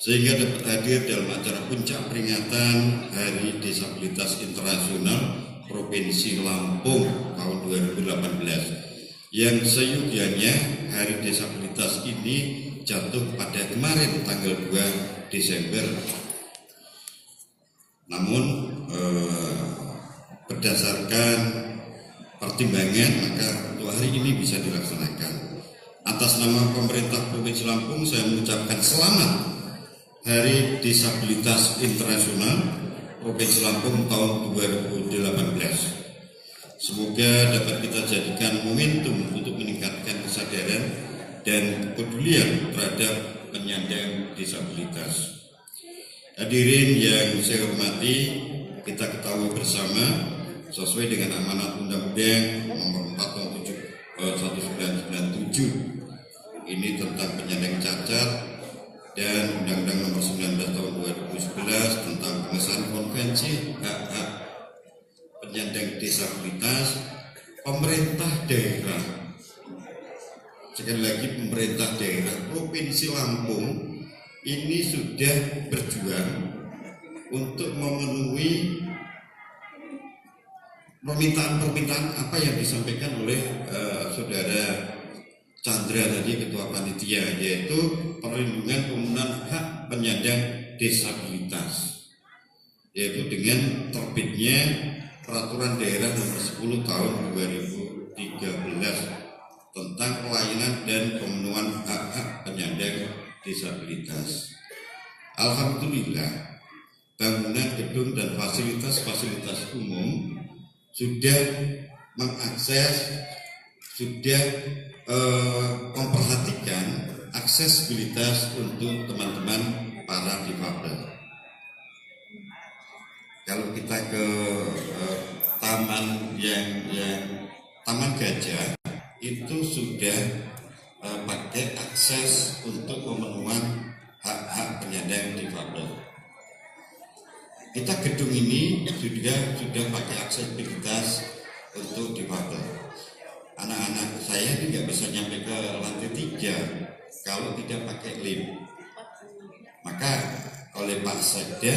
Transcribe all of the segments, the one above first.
sehingga dapat hadir dalam acara puncak peringatan Hari Disabilitas Internasional Provinsi Lampung tahun 2018 yang seyugianya Hari Disabilitas ini jatuh pada kemarin tanggal 2 Desember. Namun berdasarkan pertimbangan maka untuk hari ini bisa dilaksanakan. Atas nama pemerintah Provinsi Lampung saya mengucapkan selamat Hari Disabilitas Internasional Provinsi Lampung tahun 2018. Semoga dapat kita jadikan momentum untuk meningkatkan kesadaran dan kepedulian terhadap penyandang disabilitas. Hadirin yang saya hormati, kita ketahui bersama sesuai dengan amanat Undang-Undang Nomor 4 Tahun 1997 ini tentang penyandang cacat dan Undang-Undang Nomor 19 Tahun 2011 tentang pengesahan Konvensi Hak-Hak Penyandang Disabilitas, pemerintah daerah, sekali lagi pemerintah daerah Provinsi Lampung ini sudah berjuang untuk memenuhi permintaan apa yang disampaikan oleh saudara Chandra tadi, ketua panitia, yaitu perlindungan pemenuhan hak penyandang disabilitas, yaitu dengan terbitnya Peraturan Daerah Nomor 10 Tahun 2013 tentang pelayanan dan pemenuhan hak-hak penyandang disabilitas. Alhamdulillah, bangunan gedung dan fasilitas-fasilitas umum sudah mengakses, sudah memperhatikan aksesibilitas untuk teman-teman para difabel. Kalau kita ke taman Taman Gajah itu sudah pakai akses untuk pemenuhan hak-hak penyandang difabel. Kita gedung ini sudah pakai aksesibilitas untuk difabel. Anak-anak saya tidak bisa nyampe ke lantai 3 kalau tidak pakai lift. Maka oleh Pak Sekda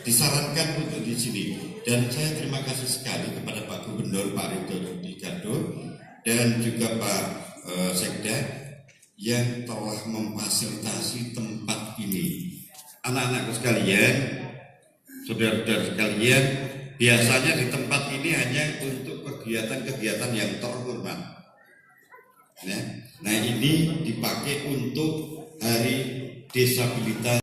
disarankan untuk di sini, dan saya terima kasih sekali kepada Pak Gubernur Pak Ridho Dikado dan juga Pak Sekda yang telah memfasilitasi tempat ini. Anak-anakku sekalian, saudara-saudara sekalian, biasanya di tempat ini hanya untuk kegiatan-kegiatan yang terhormat. Nah, ini dipakai untuk Hari Disabilitas